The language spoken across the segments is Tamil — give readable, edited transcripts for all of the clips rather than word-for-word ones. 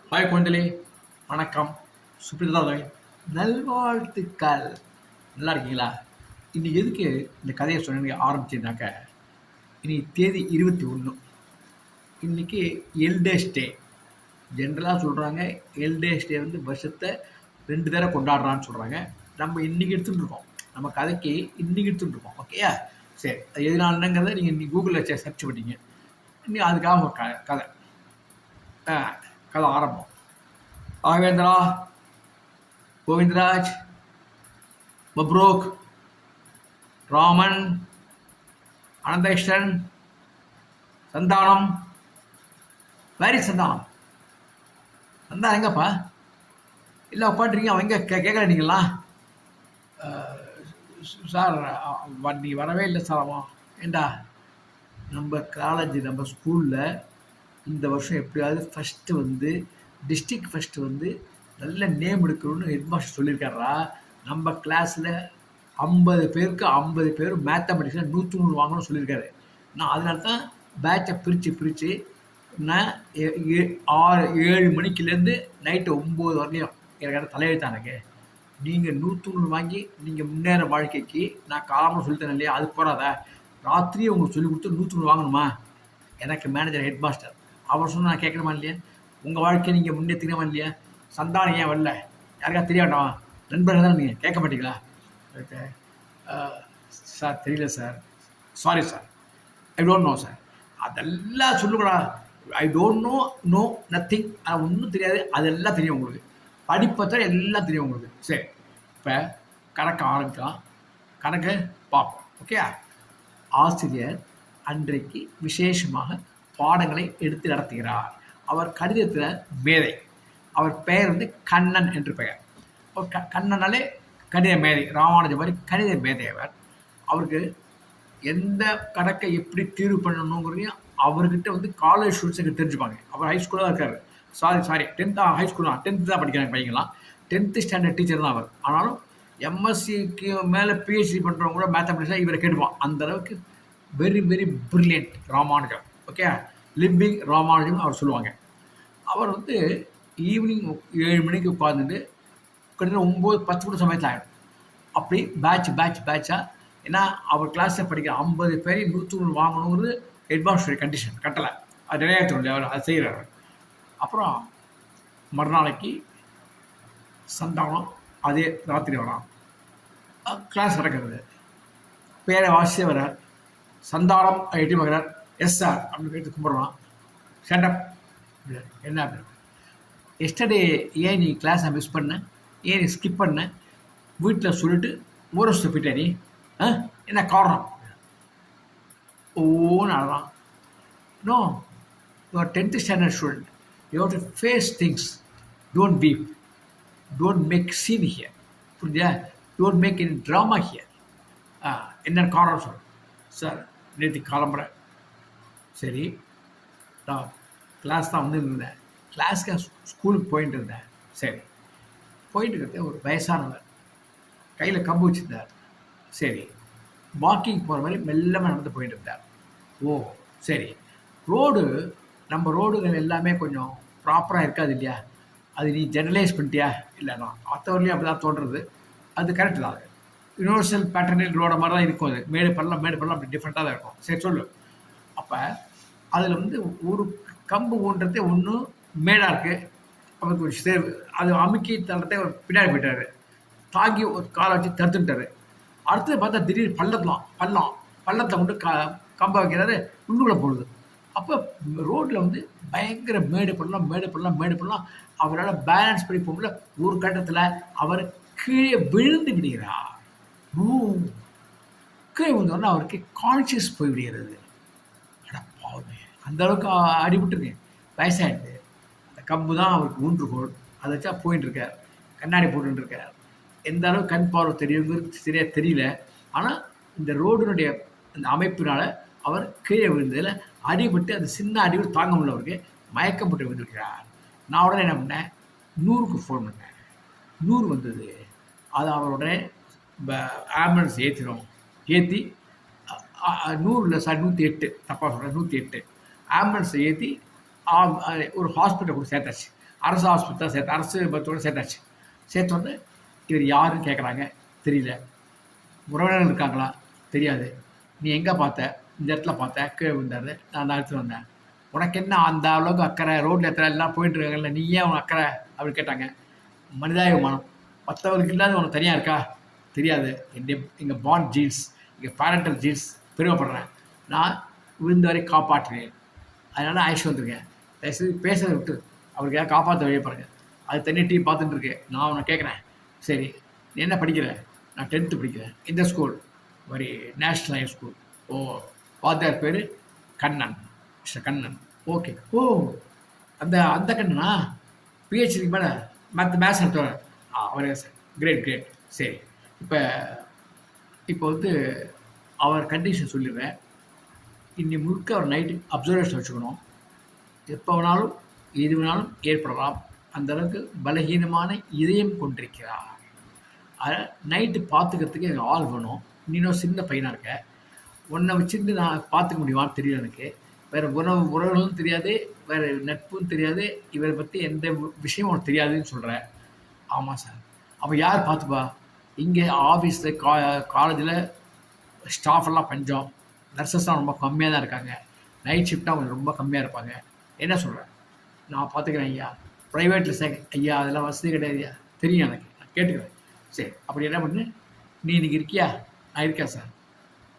ஹாய் குழந்தைகளே, வணக்கம். சுப்ரீதாவை நல்வாழ்த்துக்கள். நல்லா இருக்கீங்களா? இன்னைக்கு எதுக்கு இந்த கதையை சொன்ன ஆரம்பிச்சேன்னாக்க, இன்னைக்கு தேதி 21. இன்னைக்கு எல்டேஸ் டே. ஜென்ரலாக சொல்கிறாங்க எல்டேஸ் டே வந்து வருஷத்தை 2 தடவை கொண்டாடுறான்னு சொல்கிறாங்க. நம்ம இன்னைக்கு எடுத்துகிட்டு இருக்கோம். நம்ம கதைக்கு இன்னைக்கு எடுத்துகிட்டு இருக்கோம். ஓகேயா? சரி, அது எதனாலங்கிறத நீங்கள் இன்னைக்கு கூகுளில் சர்ச் பண்ணிங்க. இன்னைக்கு அதுக்காக ஒரு கதை கதை ஆரம்பம். ராகவேந்திரா, கோவிந்தராஜ், மப்ரூக், ராமன், அனந்தகிருஷ்ணன், சந்தானம். வேரி சந்தானம். சந்தானம் எங்கப்பா? இல்லை உட்காந்துருக்கீங்க, அவங்க எங்கே கேட்கல நீங்களா? சார் நீ வரவே இல்லை சார். அவன் ஏண்டா, நம்ம காலேஜ் நம்ம ஸ்கூலில் இந்த வருஷம் எப்படியாவது ஃபஸ்ட்டு வந்து டிஸ்ட்ரிக்ட் ஃபஸ்ட்டு வந்து நல்ல நேம் எடுக்கணும்னு ஹெட்மாஸ்டர் சொல்லியிருக்காரா. நம்ம கிளாஸில் 50 பேருக்கு 50 பேர் மேத்தமெட்டிக்ஸில் 103 வாங்கணும்னு சொல்லியிருக்காரு. நான் அதனால தான் பேட்சை பிரித்து நான் 7 மணிக்குலேருந்து நைட்டு 9 வரலையும் எனக்கு தலையெழுத்தானங்க. நீங்கள் 103 வாங்கி நீங்கள் முன்னேற வாழ்க்கைக்கு நான் காரணம் சொல்லித்தரேன் இல்லையா? அது போகாத, ராத்திரியே உங்களுக்கு சொல்லி கொடுத்து 103 வாங்கணுமா? எனக்கு மேனேஜர் ஹெட்மாஸ்டர் அவர் சொன்னால் நான் கேட்கணுமா இல்லையா? உங்கள் வாழ்க்கையை நீங்கள் முன்னேற்றிக்கணுமா இல்லையா? சந்தானம் ஏன் வரல? யாருக்கா தெரிய வேண்டாமா? நண்பர்கள் தான் நீங்கள் கேட்க மாட்டீங்களா? சார் தெரியல sir, sorry sir, I don't know sir. அதெல்லாம் சொல்லுங்களா? I don't know nothing. அது ஒன்றும் தெரியாது, அதெல்லாம் தெரியும் உங்களுக்கு. படிப்பத்தை எல்லாம் தெரியும் உங்களுக்கு. சரி, இப்போ கணக்கு ஆரம்பிக்கலாம். கணக்கு பார்ப்போம். ஓகே. ஆசிரியர் அன்றைக்கு விசேஷமாக பாடங்களை எடுத்து நடத்துகிறார். அவர் கணிதத்தில் மேதை. அவர் பெயர் வந்து கண்ணன் என்று பெயர். கண்ணனாலே கணித மேதை. ராமானுஜம் மாதிரி கணித மேதை அவர். அவருக்கு எந்த கணக்கை எப்படி தீர்வு பண்ணணுங்கிறதையும் அவர்கிட்ட வந்து காலேஜ் ஸ்டூடெண்ட்ஸுக்கு தெரிஞ்சுப்பாங்க. அவர் ஹைஸ்கூலாக இருக்கார். சாரி 10th ஹைஸ்கூல் தான், 10th தான் படிக்கிறாங்க பையங்களாம். 10th ஸ்டாண்டர்ட் டீச்சர் தான் அவர். ஆனாலும் எம்எஸ்சிக்கு மேலே பிஹெச்டி பண்ணுறவங்க கூட மேத்தமெட்டிக்ஸாக இவரை கேட்டுப்பான். அந்த அளவுக்கு very very brilliant Ramanujam. Okay, living Ramanujam அவர் சொல்லுவாங்க. அவர் வந்து ஈவினிங் 7 மணிக்கு உட்காந்துட்டு கிட்டத்தட்ட 9-10 கூட சமயத்தில் ஆகிடும். அப்படி பேட்சாக. ஏன்னா அவர் கிளாஸில் படிக்கிற 50 பேரையும் 103 வாங்கணுங்கிறது ஹெட்மாஸ்டர் கண்டிஷன், கட்டலை. அது நிறைவேற்றணும், அவர் அதை செய்கிறார். அப்புறம் மறுநாளைக்கு சந்தானம் அதே ராத்திரி வரான். கிளாஸ் நடக்கிறது. பேரை வாசியே வர்றார். சந்தானம் எட்டி பார்க்குறார். எஸ் சார் அப்படின்னு கேட்டு கும்பிட்றான். ஸ்டாண்டப். என்ன அப்படின்னு, எஸ்டர்டே ஏன் நீ கிளாஸை மிஸ் பண்ண? ஏன் நீ ஸ்கிப் பண்ண? வீட்டில் சொல்லிட்டு ஊரஸ்ட்டு போயிட்டே நீ? என்ன காரணம்? ஓன்னு அழகான். No, your 10th standard student. You have to face things. Don't weep. Don't make scene here. புரியுதா? Don't make any drama here. என்ன காரணம் சொல் சார். நேற்று கிளம்புறேன். சரி, நான் கிளாஸ் தான் வந்து இருந்தேன். கிளாஸ்க்கு ஸ்கூலுக்கு போயிட்டு இருந்தேன். சரி, போயிட்டு இருக்கிறது ஒரு வயசானவர் கையில் கம்பு வச்சுருந்தார். சரி, வாக்கிங் போகிற மாதிரி மெல்லமாக நடந்து போயிட்டு இருந்தார். ஓ சரி, ரோடு நம்ம ரோடுகள் எல்லாமே கொஞ்சம் ப்ராப்பராக இருக்காது இல்லையா? அது நீ ஜெனரலைஸ் பண்ணிட்டியா? இல்லைண்ணா, மற்றவர்களையும் அப்படி தான் தோன்றுறது. அது கரெக்டு தான். அது யூனிவர்சல் பேட்டர்னில் ரோட மாதிரி தான் இருக்கும். அது மேடு பள்ளம் அப்படி டிஃப்ரெண்ட்டாக தான் இருக்கும். சரி சொல்லு. அப்போ அதில் வந்து ஒரு கம்பு ஊன்றதே ஒன்று மேடாக இருக்குது. அவருக்கு ஒரு சேவு அது அமுக்கி தள்ளுறதே ஒரு பின்னாடி போயிட்டார். தாங்கி ஒரு காலை வச்சு தடுத்துட்டாரு. அடுத்தது பார்த்தா திடீர் பள்ளத்தில் கொண்டு கம்பை வைக்கிறாரு. உள்ளுக்குள்ளே போடுது. அப்போ ரோட்டில் வந்து பயங்கர மேடு பள்ளம். அவரால் பேலன்ஸ் பண்ணி போகல. ஒரு கட்டத்தில் அவர் கீழே விழுந்து விடுகிறார். கீழே விழுந்தோடனே அவருக்கு கான்சியஸ் போய் விடுகிறது. பாவமே, அந்த அளவுக்கு அடிபட்டுருக்கேன். வயசாகிடுது. அந்த கம்பு தான் அவருக்கு ஊன்றுகோல். அதை வச்சா போயிட்டு இருக்கார். கண்ணாடி போட்டுருக்கார். எந்த அளவுக்கு கண் பார்வை தெரியுங்கிறது சரியாக தெரியல. ஆனால் இந்த ரோடுனுடைய அந்த அமைப்பினால் அவர் கீழே விழுந்ததில் அடிபட்டு அந்த சின்ன அடிவில் தாங்க முடியல. அவருக்கு மயக்கம் போட்டு விழுந்துருக்கிறார். நான் உடனே என்ன பண்ணேன், 100க்கு ஃபோன் பண்ணேன். 100 வந்தது. அது அவரோட ஆம்புலன்ஸ் ஏற்றி 100 இல்லை சார், 108, தப்பாக சொல்கிறேன், 108 ஆம்புலன்ஸை ஏற்றி ஒரு ஹாஸ்பிட்டல் கூட சேர்த்தாச்சு. அரசு ஆஸ்பத்திரி சேர்த்து அரசு மருத்துவமனை சேர்த்தாச்சு. சேர்த்தோடனே இவர் யாருன்னு கேட்குறாங்க. தெரியல. உறவினர்கள் இருக்காங்களா? தெரியாது. நீ எங்கே பார்த்த? இந்த இடத்துல பார்த்தேன். கீழே விழுந்தாரு. நான் தான் எடுத்துகிட்டு வந்தேன். உனக்கு என்ன அந்த அளவுக்கு அக்கறை? ரோட்டில் எத்தனை எல்லாம் போயிட்டு இருக்காங்கல்ல, நீ ஏன் உனக்கு அக்கறை அப்படின்னு கேட்டாங்க. மனிதாபிமானம். மற்றவர்களுக்கு இல்லாத உனக்கு தனியாக இருக்கா? தெரியாது. எங்கள் பாண்ட் ஜீன்ஸ், எங்கள் பேரண்டல் ஜீன்ஸ் பெருமைப்படுறேன். நான் விழுந்த வரை காப்பாற்றுவேன். அதனால் அழைச்சி வந்திருக்கேன். தயவுசெய்து பேசுறதை விட்டு அவருக்கு ஏதாவது காப்பாற்ற வழியை பாருங்கள். அது தனியாக டீ பார்த்துட்டு இருக்கு. நான் உன்னை கேட்குறேன், சரி நீ என்ன படிக்கிற? நான் 10th படிக்கிறேன். இந்த ஸ்கூல் மாதிரி நேஷ்னல் ஹை ஸ்கூல். ஓ, வாத்தியார் பேர் கண்ணன், மிஸ்டர் கண்ணன். ஓகே. ஓ, அந்த அந்த கண்ணனா? பிஹெச்டிக்கு மேலே மேத்ஸ் எடுத்தவர். அவரே சார். Great great. சரி, இப்போ இப்போ வந்து அவர் கண்டிஷன் சொல்லிடுறேன். இன்னி முழுக்க அவர் நைட்டு அப்சர்வேஷன் வச்சுக்கணும். எப்போ வேணாலும் எது வேணாலும் ஏற்படலாம். அந்தளவுக்கு பலகீனமான இதயம் கொண்டிருக்கிறார். அதை நைட்டு பார்த்துக்கிறதுக்கு எனக்கு ஆள் வேணும். இன்னும் சின்ன பையனாக இருக்க, உன்னை வச்சுட்டு நான் பார்த்துக்க முடியுமான்னு தெரியல எனக்கு. வேறு உறவுகளும் தெரியாது, வேறு நட்பும் தெரியாது, இவரை பற்றி எந்த விஷயமும் உனக்கு தெரியாதுன்னு சொல்கிறேன். ஆமாம் சார். அப்போ யார் பார்த்துப்பா? இங்கே ஆஃபீஸில் காலேஜில் ஸ்டாஃபெல்லாம் பஞ்சம், நர்சஸ்லாம் ரொம்ப கம்மியாக தான் இருக்காங்க. நைட் ஷிஃப்டாக கொஞ்சம் ரொம்ப கம்மியாக இருப்பாங்க. என்ன சொல்கிறேன்? நான் பார்த்துக்கிறேன் ஐயா. ப்ரைவேட்டில் ஐயா அதெல்லாம் வசதி கிடையாது ஐயா. தெரியும் எனக்கு, நான் கேட்டுக்கிறேன். சரி, அப்படி என்ன பண்ணு, நீ இன்றைக்கி இருக்கியா? நான் இருக்கேன் சார்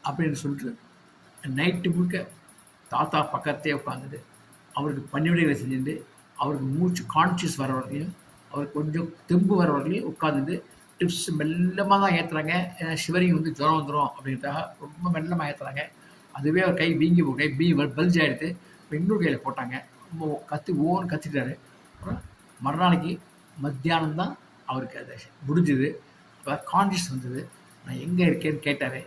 அப்படின்னு சொல்லிட்டு நைட்டு முழுக்க தாத்தா பக்கத்தே உட்காந்துட்டு அவருக்கு பணிவிடைகளை செஞ்சுட்டு அவருக்கு மூச்சு கான்ஷியஸ் வர வரைக்கும், அவருக்கு கொஞ்சம் தெம்பு வர வரைக்கும் உட்காந்துட்டு டிப்ஸ் மெல்லமாக தான் ஏற்றுறாங்க. ஏன்னா சிவரிங் வந்து ஜுரம் வந்துடும் அப்படின்றதாக ரொம்ப மெல்லமாக ஏற்றுறாங்க. அதுவே அவர் கை வீங்கி கை பல்ஜ் ஆகிடுது. இப்போ இன்னொரு கையில் போட்டாங்க. ரொம்ப ஓன்னு கத்திட்டாரு. அப்புறம் மறுநாளைக்கு மத்தியானம் தான் அவருக்கு அது முடிஞ்சுது. இப்போ கான்ஷியஸ் வந்தது. நான் எங்கே இருக்கேன்னு கேட்டார்.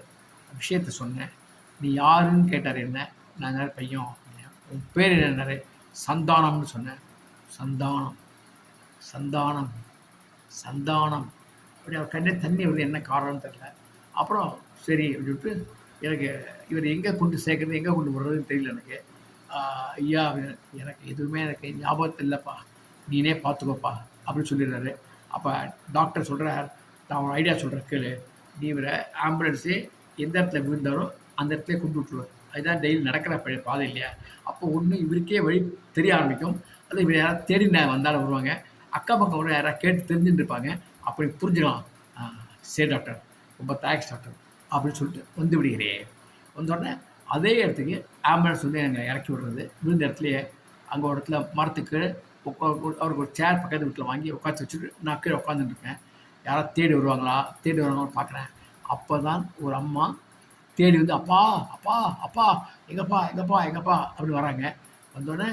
விஷயத்த சொன்னேன். நீ யாருன்னு கேட்டார். என்ன? நான் என்ன பையன். உன் பேர் என்னன்னாரு. சந்தானம்னு சொன்னேன். சந்தானம் சந்தானம் சந்தானம் அப்படி அவர் கண்ணே தண்ணி வருது. என்ன காரணம்னு தெரியல. அப்புறம் சரி அப்படின்ட்டு எனக்கு இவர் எங்கே கொண்டு சேர்க்குறது, எங்கே கொண்டு வர்றதுன்னு தெரியல எனக்கு. ஐயா எனக்கு எதுவுமே எனக்கு ஞாபகத்தில் இல்லைப்பா, நீனே பார்த்துக்கோப்பா அப்படின்னு சொல்லிடுறாரு. அப்போ டாக்டர் சொல்கிறார், நான் ஒரு ஐடியா சொல்கிறேன் கேளு. நீ இவரை ஆம்புலன்ஸே எந்த இடத்துல விழுந்தாரோ அந்த இடத்துல கொண்டு விட்டுருவார். அதுதான் டெய்லி நடக்கிற பாதை இல்லையா? அப்போ ஒன்று இவருக்கே வழி தெரிய ஆரம்பிக்கும். அது இவர் யாராவது தேடி வந்தாலும் வருவாங்க. அக்கம் பக்கம் கூட யாராவது கேட்டு தெரிஞ்சுட்டு இருப்பாங்க. அப்படி புரிஞ்சுக்கலாம். சரி டாக்டர், ரொம்ப தேங்க்ஸ் டாக்டர் அப்படின்னு சொல்லிட்டு வந்து விடுகிறேன். வந்தோடனே அதே இடத்துக்கு ஆம்புலன்ஸ் வந்து எங்களை இறக்கி விடுறது. விழுந்த இடத்துலையே அங்கே ஒரு இடத்துல மரத்துக்கு அவருக்கு ஒரு சேர் பக்கத்து வீட்டில் வாங்கி உட்காந்து வச்சுட்டு நான் கீழே உட்காந்துட்டுருக்கேன். யாராவது தேடி வருவாங்களான்னு பார்க்குறேன். அப்போ தான் ஒரு அம்மா தேடி வந்து அப்பா அப்பா அப்பா எங்கப்பா எங்கப்பா எங்கப்பா அப்படின்னு வராங்க. வந்தோடனே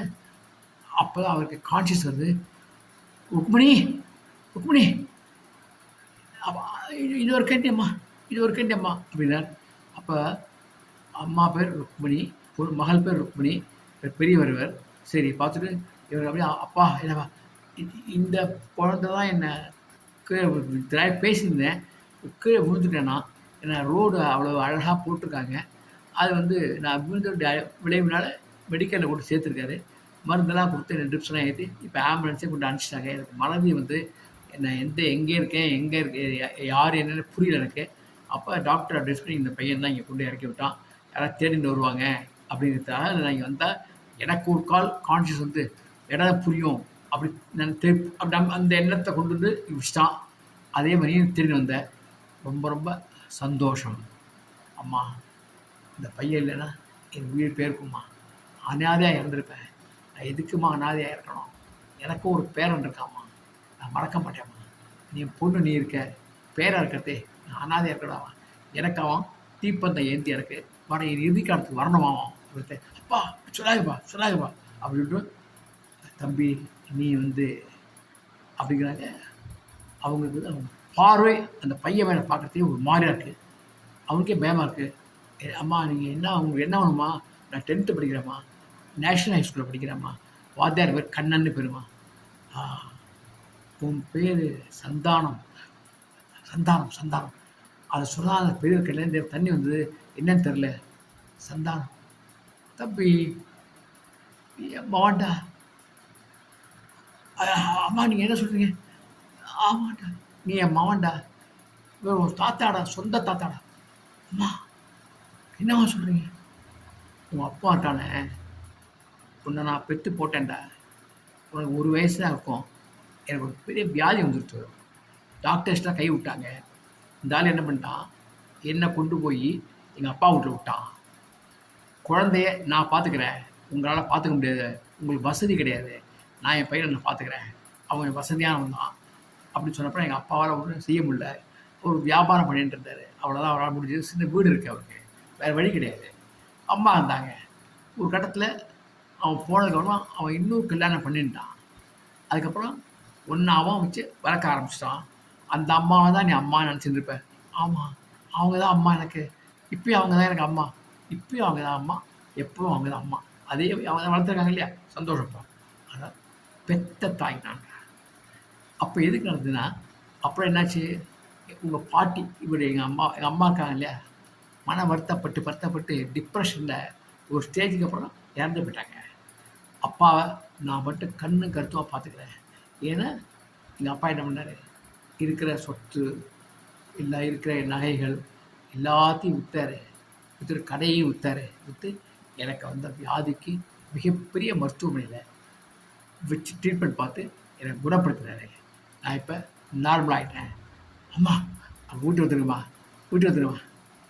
அப்போ தான் அவருக்கு கான்ஷியஸ் வருது. ருக்மணி ருக்மணி இது ஒரு கேட்டியம்மா, இது ஒரு கேட்டியம்மா அப்படின்னார். அப்போ அம்மா பேர் ருக்மணி, மகள் பேர் ருக்மணி, பெரியவர் இவர். சரி பார்த்துட்டு இவர் அப்படியே அப்பா என்னப்பா இந்த குழந்தை தான் என்ன கீழே பேசியிருந்தேன், கீழே விழுந்துட்டேன்னா. ஏன்னா ரோடு அவ்வளோ அழகாக போட்டிருக்காங்க. அது வந்து நான் விழுந்த விளைவுனால மெடிக்கலில் கொண்டு சேர்த்துருக்காரு. மருந்தெல்லாம் கொடுத்து என்ன ட்ரிப்ஸ்லாம் ஏற்றி இப்போ ஆம்புலன்ஸே கொண்டு அனுப்பிச்சிட்டாங்க. எனக்கு மனதி வந்து நான் எங்கே இருக்கேன், எங்கே யார் என்னென்னு புரியல எனக்கு. அப்போ டாக்டர் அட்வைஸ் பண்ணி இந்த பையன் தான் இங்கே கொண்டு இறக்கி விட்டான், யாராவது தேடிட்டு வருவாங்க அப்படிங்கிறதுக்காக நான் இங்கே வந்தால் எனக்கு ஒரு கால் கான்ஷியஸ் வந்து இடம் புரியும் அப்படி நான் அந்த எண்ணத்தை கொண்டு வந்து வச்சிட்டான். அதே மாதிரியும் தேடி வந்தேன். ரொம்ப ரொம்ப சந்தோஷம் அம்மா. இந்த பையன் இல்லைன்னா என் உயிர் பேருக்கும்மா. அனாதையாக இறந்துருப்பேன். நான் எதுக்குமா அனாதையாக இருக்கணும்? எனக்கும் ஒரு பேரன் இருக்காம்மா, நான் மறக்க மாட்டேம்மா. நீ பொண்ணு நீ இருக்க, பேராக இருக்கிறதே நான் அனாதையாக இருக்கடாமா. எனக்காவும் தீப்பந்தை ஏந்தி எனக்கு வர இறுதி காலத்துக்கு வரணுமாவும் அப்படின்ட்டு. அப்பா சொல்லாதுப்பா அப்படின்ட்டு தம்பி நீ வந்து அப்படிங்கிறாங்க. அவங்களுக்கு அவங்க பார்வை அந்த பையன் மேலே பார்க்குறதுக்கே ஒரு மாதிரியாக இருக்குது. அவனுக்கே பயமாக இருக்குது. அம்மா நீங்கள் என்ன உங்களுக்கு என்ன வேணுமா? நான் 10th படிக்கிறேம்மா, நேஷ்னல் ஹை ஸ்கூலில் படிக்கிறேம்மா, வாத்தியார் பேர் கண்ணன்னு பேருமா. உன் பேர் சந்தானம் சந்தானம் சந்தானம் அதை சொன்னால் அந்த பெரிய கல்யாண தண்ணி வந்தது. என்னன்னு தெரில. சந்தானம் தம்பி மாண்டா அம்மா நீங்கள் என்ன சொல்கிறீங்க? ஆமாண்டா, நீ என் மவன்டா, இவர் ஒரு தாத்தாடா, சொந்த தாத்தாடா. அம்மா என்னம்மா சொல்கிறீங்க? உங்கள் அப்பா இருக்கானே, உன்னை நான் பெற்று போட்டேன்டா, உனக்கு 1 வயசு தான் இருக்கும், எனக்கு ஒரு பெரிய வியாதி வந்துடுச்சு. டாக்டர்ஸ்லாம் கை விட்டாங்க. இந்த ஆள் என்ன பண்ணிட்டான், என்னை கொண்டு போய் எங்கள் அப்பா வீட்டில் விட்டான். குழந்தைய நான் பார்த்துக்கிறேன், உங்களால் பார்த்துக்க முடியாது, உங்களுக்கு வசதி கிடையாது, நான் என் பையனை நான் பார்த்துக்கிறேன், அவன் வசதியானவன் தான் அப்படின்னு சொன்னப்போ எங்கள் அப்பாவால் ஒன்றும் செய்ய முடியல. ஒரு வியாபாரம் பண்ணிட்டு இருந்தார், அவ்வளோதான் அவரால் முடிஞ்சது. சின்ன வீடு இருக்குது அவருக்கு, வேறு வழி கிடையாது. அம்மா இருந்தாங்க. ஒரு கட்டத்தில் அவன் போனதுக்கப்புறம் அவன் இன்னொரு கல்யாணம் பண்ணிட்டான். அதுக்கப்புறம் ஒன்றாவும் வச்சு வளர்க்க ஆரம்பிச்சிட்டான். அந்த அம்மாவை தான் நீ அம்மா நினச்சிட்டு இருப்ப. ஆமாம், அவங்க தான் அம்மா எனக்கு, இப்பயும் அவங்க தான் எனக்கு அம்மா, இப்பயும் அவங்க தான் அம்மா, எப்பவும் அவங்க தான் அம்மா. அதே அவங்க தான் வளர்த்துருக்காங்க இல்லையா, சந்தோஷப்பா. ஆனால் பெத்த தாய் நான். அப்போ எதுக்கு நடந்ததுன்னா, அப்புறம் என்னாச்சு, உங்கள் பாட்டி இப்படி எங்கள் அம்மா இருக்காங்க இல்லையா, மன வருத்தப்பட்டு டிப்ரெஷனில் ஒரு ஸ்டேஜுக்கு அப்புறம் இறந்து போயிட்டாங்க. அப்பாவை நான் மட்டும் கண்ணு கருத்துமாக பார்த்துக்கிறேன். ஏன்னா எங்கள் அப்பா என்ன பண்ணார், இருக்கிற சொத்து இல்லை, இருக்கிற நகைகள் எல்லாத்தையும் விற்று கடையையும் விற்று எனக்கு வந்த வியாதிக்கு மிகப்பெரிய மருத்துவமனையில் வச்சு ட்ரீட்மெண்ட் பார்த்து எனக்கு குணப்படுத்தினாரு. நான் இப்போ நார்மல் ஆகிட்டேன். அம்மா அவங்க வீட்டு வந்துடுமா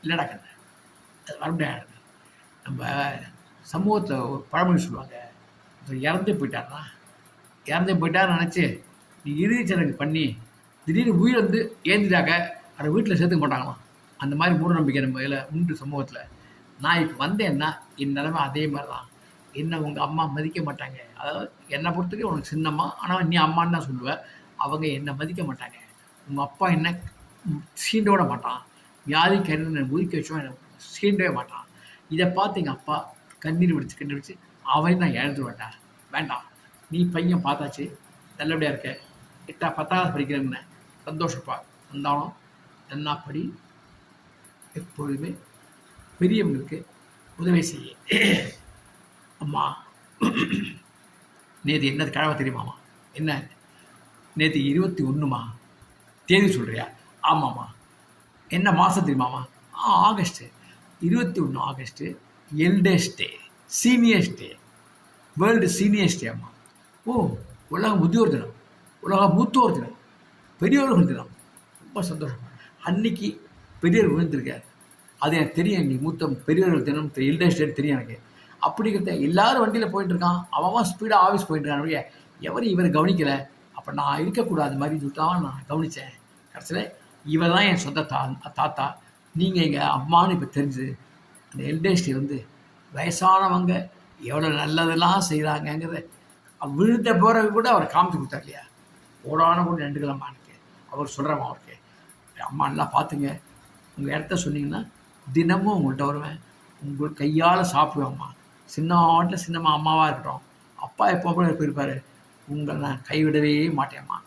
இல்லைடா கண்ணு, அது வர முடியாது. நம்ம சமூகத்தில் ஒரு பழமொழி சொல்லுவாங்க, இறந்து போயிட்டான்னு நினச்சி நீ இறுதி சடங்கு பண்ணி திடீர்னு உயிர் வந்து ஏந்திட்டாக்க அதை வீட்டில் சேர்த்துக்க மாட்டாங்களாம். அந்த மாதிரி மூட நம்பிக்கை நம்ம இதில் உண்டு சமூகத்தில். நான் இப்போ வந்தேன்னா என் நிலைமை அதே மாதிரி தான். என்ன உங்கள் அம்மா மதிக்க மாட்டாங்க. அதாவது என்னை பொறுத்தவரைக்கும் உனக்கு சின்னம்மா, ஆனால் நீ அம்மான்னு தான் சொல்லுவேன். அவங்க என்னை மதிக்க மாட்டாங்க. உங்கள் அப்பா என்ன சீண்ட விட மாட்டான், வியாதி கண்ணு ஒதுக்கி வச்சோம், என்னை சீண்டவே மாட்டான். இதை பார்த்து எங்கள் அப்பா கண்ணீர் வடித்து அவன் நான் இழந்துருவேன்டா, வேண்டாம், நீ பையன் பார்த்தாச்சு, நல்லபடியாக இருக்க, 10வது படிக்கிறேன்னு சந்தோஷப்பா, வந்தாலும் என்ன படி, எப்பொழுதுமே பெரியவங்களுக்கு உதவி செய்ய. அம்மா நேற்று என்னது கிழமை தெரியுமாம்மா? என்ன நேற்று 21மா தேதி சொல்கிறியா? ஆமாம்மா. என்ன மாதம் தெரியுமாம்மா? ஆகஸ்ட்டு 21 ஆகஸ்ட்டு, எல்டர்ஸ் டே, சீனியர்ஸ் டே, வேர்ல்டு சீனியர்ஸ் டே. அம்மா, ஓ, உலக முதியோர் தினம், உலக மூத்தோர் தினம், பெரியோர்கள் தினம். ரொம்ப சந்தோஷம். அன்னைக்கு பெரியவர் விழுந்திருக்கார், அது எனக்கு தெரியும். இன்னைக்கு மூத்த பெரியவர்கள் தினம், எல்டர்ஸ் டே தெரியும் எனக்கு. அப்படிங்கிறத எல்லாரும் வண்டியில் போயிட்டுருக்கான், அவன் ஸ்பீடாக ஆஃபீஸ் போயிட்டுருக்கான், எவரும் இவர் கவனிக்கலை. அப்போ நான் இருக்கக்கூடாது மாதிரி சொல்லிட்டான். நான் கவனித்தேன். கடைசியில் இவர் தான் என் சொந்த தாத்தா, நீங்கள் எங்கள் அம்மானு இப்போ தெரிஞ்சுது. அந்த எல்டர்ஸ் டே வந்து வயசானவங்க எவ்வளோ நல்லதெல்லாம் செய்கிறாங்கங்கிறத விழுந்த பிறகு கூட அவர் காமிச்சு கொடுத்தார் இல்லையா. ஓடான கூட 2 கிலோமானுக்கு அவர் சொல்கிறவன் அவருக்கு, அம்மா நல்லா பார்த்துங்க, உங்கள் இடத்த சொன்னீங்கன்னா தினமும் உங்கள்கிட்ட வருவேன், உங்கள் கையால் சாப்பிடுவேம்மா. சின்னமாட்டில் சின்னம்மா அம்மாவாக இருக்கட்டும், அப்பா எப்போ கூட போயிருப்பார், உங்களை நான் கைவிடவே மாட்டேம்மா.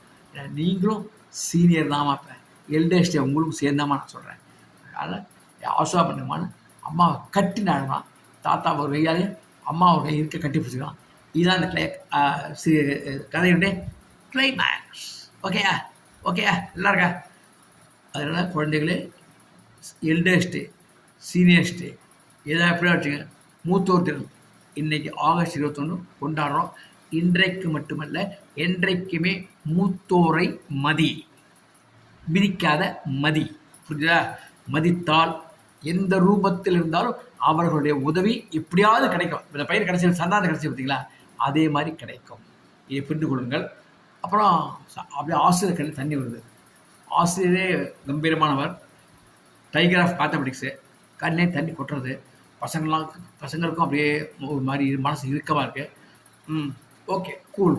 நீங்களும் சீனியர் தான்மா, இப்போ எல்டர்ஸ் டே உங்களுக்கும் சேர்ந்தாம்மா நான் சொல்கிறேன். அதனால் ஆசுவா பண்ணுங்கம்மான்னு அம்மாவை கட்டினாடுவான். தாத்தா ஒரு கையாலே அம்மா ஒரு கை இருக்க கட்டி பிடிச்சிக்கலாம். இதுதான் இந்த கதையுடைய கிளைமேக்ஸ். ஓகேயா நல்லா இருக்கா? அதனால் குழந்தைகளே, எல்டர்ஸ் டே, சீனியர்ஸ் டே, எதாவது எப்படியா வச்சுங்க, மூத்தோர் தினம் இன்றைக்கி ஆகஸ்ட் 21 கொண்டாடுறோம். இன்றைக்கு மட்டுமல்ல, என்றைக்குமே மூத்தோரை மிதிக்காத மதி, புரியுதா? மதித்தால் எந்த ரூபத்தில் இருந்தாலும் அவர்களுடைய உதவி எப்படியாவது கிடைக்கும். இந்த பயிர் கிடைச்சி சந்தானம் கிடைச்சி பார்த்தீங்களா, அதே மாதிரி கிடைக்கும். இதை புரிந்து கொள்ளுங்கள். அப்புறம் அப்படியே ஆசிரியர் கண்ணு தண்ணி வருது. ஆசிரியரே கம்பீரமானவர், டைகர் ஆஃப் மேத்தமெட்டிக்ஸு, கண்ணே தண்ணி கொட்டுறது. பசங்களுக்கும் அப்படியே ஒரு மாதிரி மனசு இறுக்கமாக இருக்குது. ஓகே, கூல்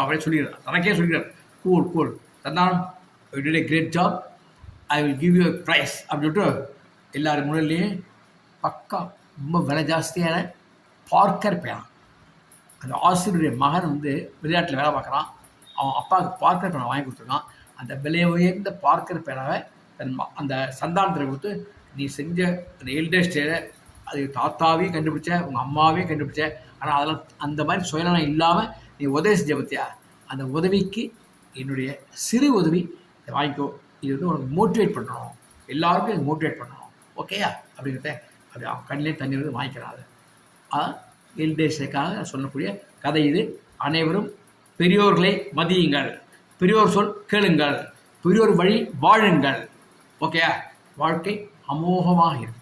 அப்படியே சொல்லிடுறார், தனக்கே சொல்லிடுறார், cool Santhanam, you did a great job, I will give you a prize அப்படின்னு சொல்லிட்டு எல்லாரும் முன்னிலேயே பக்கா ரொம்ப விலை ஜாஸ்தியான பார்க்கர் பேனா. அந்த ஆசிரியருடைய மகன் வந்து விளையாட்டில் வேலை பார்க்குறான், அவன் அப்பாவுக்கு பார்க்கர் பேனா வாங்கி கொடுத்துருக்கான். அந்த விலை உயர்ந்த பார்க்கர் பேனாவை அந்த சந்தானத்தில் கொடுத்து, நீ செஞ்ச அந்த எல்டர்ஸ் டேல அது தாத்தாவையும் கண்டுபிடிச்ச, உங்கள் அம்மாவையும் கண்டுபிடிச்ச, ஆனால் அதெல்லாம் அந்த மாதிரி சுயநலம் இல்லாமல் நீ உதவி செஞ்ச பற்றியா, அந்த உதவிக்கு என்னுடைய சிறு உதவி இதை வாங்கிக்கோ. இது வந்து உனக்கு மோட்டிவேட் பண்ணணும், எல்லாருக்கும் இது மோட்டிவேட் பண்ணணும், ஓகேயா அப்படிங்கிறத அப்படி அவன் கண்ணிலே தண்ணீர் வந்து வாங்கிக்கிறாரு. எல்டேஸுக்காக சொல்லக்கூடிய கதை இது. அனைவரும் பெரியோர்களை மதியுங்கள், பெரியோர் சொல் கேளுங்கள், பெரியோர் வழி வாழுங்கள், ஓகேயா. வாழ்க்கை அமோகமாக இருக்கும்.